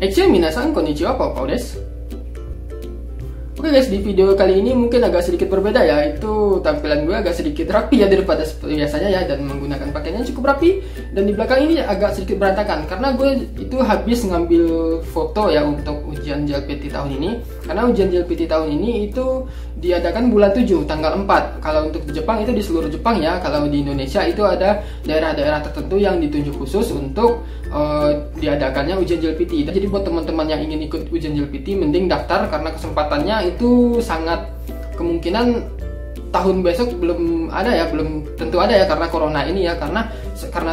Minasan, konnichiwa, Pau desu. Oke guys, di video kali ini mungkin agak sedikit berbeda ya. Itu tampilan gue agak sedikit rapi ya daripada seperti biasanya ya, dan menggunakan pakaian yang cukup rapi. Dan di belakang ini agak sedikit berantakan karena gue itu habis ngambil foto ya untuk ujian JLPT tahun ini. Karena ujian JLPT tahun ini itu diadakan bulan 7 tanggal 4. Kalau untuk di Jepang itu di seluruh Jepang ya. Kalau di Indonesia itu ada daerah-daerah tertentu yang ditunjuk khusus untuk diadakannya ujian JLPT. Jadi buat teman-teman yang ingin ikut ujian JLPT mending daftar, karena kesempatannya itu sangat kemungkinan tahun besok belum ada ya, belum tentu ada ya karena corona ini ya, karena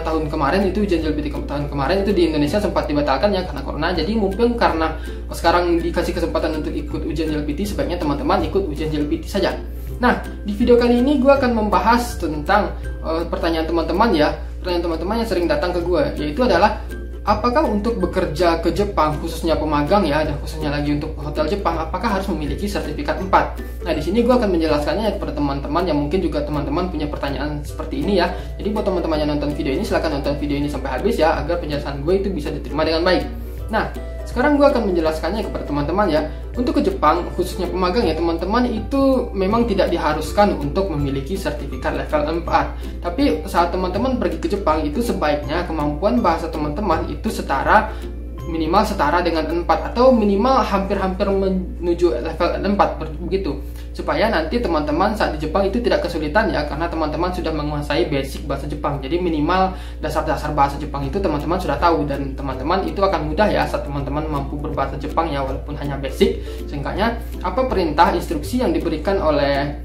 tahun kemarin itu ujian JLPT tahun kemarin itu di Indonesia sempat dibatalkan ya karena corona. Jadi mungkin karena sekarang dikasih kesempatan untuk ikut ujian JLPT, sebaiknya teman-teman ikut ujian JLPT saja. Nah, di video kali ini gue akan membahas tentang pertanyaan teman-teman ya, pertanyaan teman-teman yang sering datang ke gue, yaitu adalah apakah untuk bekerja ke Jepang, khususnya pemagang ya, dan khususnya lagi untuk hotel Jepang, apakah harus memiliki sertifikat 4? Nah, di sini gue akan menjelaskannya kepada teman-teman yang mungkin juga teman-teman punya pertanyaan seperti ini ya. Jadi buat teman-teman yang nonton video ini, silahkan nonton video ini sampai habis ya, agar penjelasan gue itu bisa diterima dengan baik. Nah, sekarang gue akan menjelaskannya kepada teman-teman ya. Untuk ke Jepang, khususnya pemagang ya teman-teman, itu memang tidak diharuskan untuk memiliki sertifikat level 4. Tapi saat teman-teman pergi ke Jepang, itu sebaiknya kemampuan bahasa teman-teman itu minimal setara dengan 4, atau minimal hampir-hampir menuju level 4 begitu. Supaya nanti teman-teman saat di Jepang itu tidak kesulitan ya, karena teman-teman sudah menguasai basic bahasa Jepang. Jadi minimal dasar-dasar bahasa Jepang itu teman-teman sudah tahu, dan teman-teman itu akan mudah ya saat teman-teman mampu berbahasa Jepang ya, walaupun hanya basic. Sehingga apa perintah instruksi yang diberikan oleh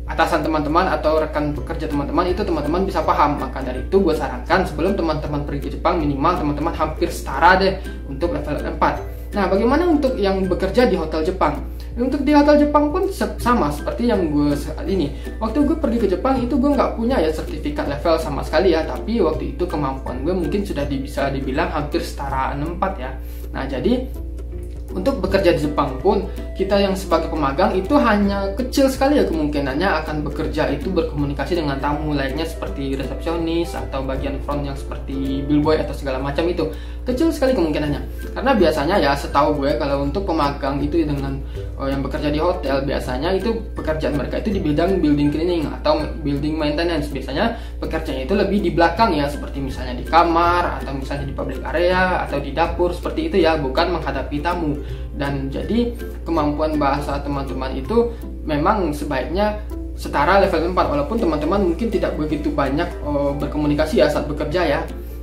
atasan teman-teman atau rekan pekerja teman-teman itu teman-teman bisa paham. Maka dari itu gue sarankan sebelum teman-teman pergi ke Jepang, minimal teman-teman hampir setara deh untuk level 4. Nah, bagaimana untuk yang bekerja di hotel Jepang? Untuk di hotel Jepang pun sama seperti yang gue saat ini. Waktu gue pergi ke Jepang itu gue nggak punya ya sertifikat level sama sekali ya, tapi waktu itu kemampuan gue mungkin sudah bisa dibilang hampir setara 4 ya. Nah, jadi untuk bekerja di Jepang pun, kita yang sebagai pemagang itu hanya kecil sekali ya kemungkinannya akan bekerja itu berkomunikasi dengan tamu lainnya seperti resepsionis atau bagian front yang seperti bellboy atau segala macam itu. Kecil sekali kemungkinannya. Karena biasanya ya setahu gue kalau untuk pemagang itu dengan yang bekerja di hotel, biasanya itu pekerjaan mereka itu di bidang building cleaning atau building maintenance. Biasanya pekerjaannya itu lebih di belakang ya, seperti misalnya di kamar atau misalnya di public area atau di dapur seperti itu ya, bukan menghadapi tamu. Dan jadi kemampuan bahasa teman-teman itu memang sebaiknya setara level 4, walaupun teman-teman mungkin tidak begitu banyak berkomunikasi ya saat bekerja ya.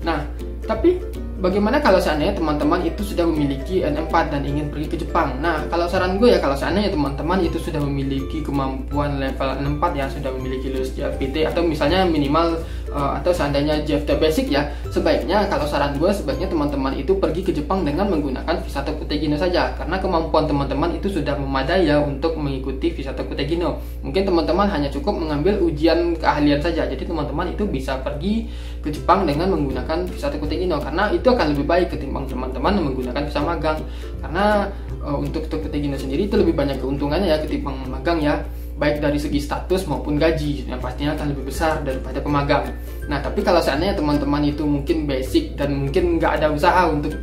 Nah, tapi bagaimana kalau seandainya teman-teman itu sudah memiliki N4 dan ingin pergi ke Jepang? Nah, kalau saran gue ya, kalau seandainya teman-teman itu sudah memiliki kemampuan level N4 ya, sudah memiliki lulus JLPT atau misalnya minimal atau seandainya JFT basic ya, sebaiknya kalau saran gue sebaiknya teman-teman itu pergi ke Jepang dengan menggunakan visa Tokutegino saja, karena kemampuan teman-teman itu sudah memadai ya untuk mengikuti visa Tokutegino. Mungkin teman-teman hanya cukup mengambil ujian keahlian saja, jadi teman-teman itu bisa pergi ke Jepang dengan menggunakan visa Tokutegino, karena itu akan lebih baik ketimbang teman-teman menggunakan visa magang. Karena untuk Tokutegino sendiri itu lebih banyak keuntungannya ya ketimbang magang ya, baik dari segi status maupun gaji yang pastinya akan lebih besar daripada pemagang. Nah, tapi kalau seandainya teman-teman itu mungkin basic dan mungkin nggak ada usaha untuk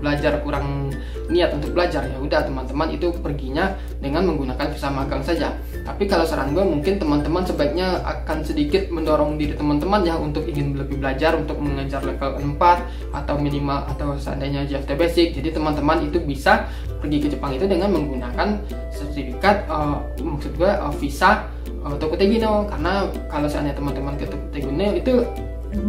belajar, kurang niat untuk belajar, ya udah teman-teman itu perginya dengan menggunakan visa magang saja. Tapi kalau saran gue mungkin teman-teman sebaiknya akan sedikit mendorong diri teman-teman ya untuk ingin lebih belajar, untuk mengejar level 4 atau minimal atau seandainya JFT basic. Jadi teman-teman itu bisa pergi ke Jepang itu dengan menggunakan sertifikat maksud gue visa Tokutegino. Karena kalau seandainya teman-teman ke Tokutegino itu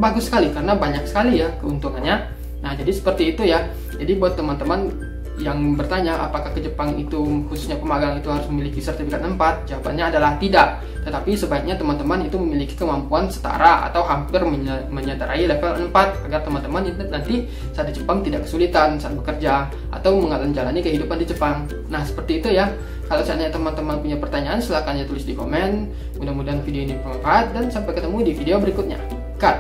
bagus sekali karena banyak sekali ya keuntungannya. Nah, jadi seperti itu ya. Jadi buat teman-teman yang bertanya apakah ke Jepang itu khususnya pemagang itu harus memiliki sertifikat 4, jawabannya adalah tidak. Tetapi sebaiknya teman-teman itu memiliki kemampuan setara atau hampir menyadarai level 4 agar teman-teman itu nanti saat di Jepang tidak kesulitan saat bekerja atau menjalani kehidupan di Jepang. Nah, seperti itu ya. Kalau seandainya teman-teman punya pertanyaan, silahkan ya tulis di komen. Mudah-mudahan video ini bermanfaat dan sampai ketemu di video berikutnya. Cut.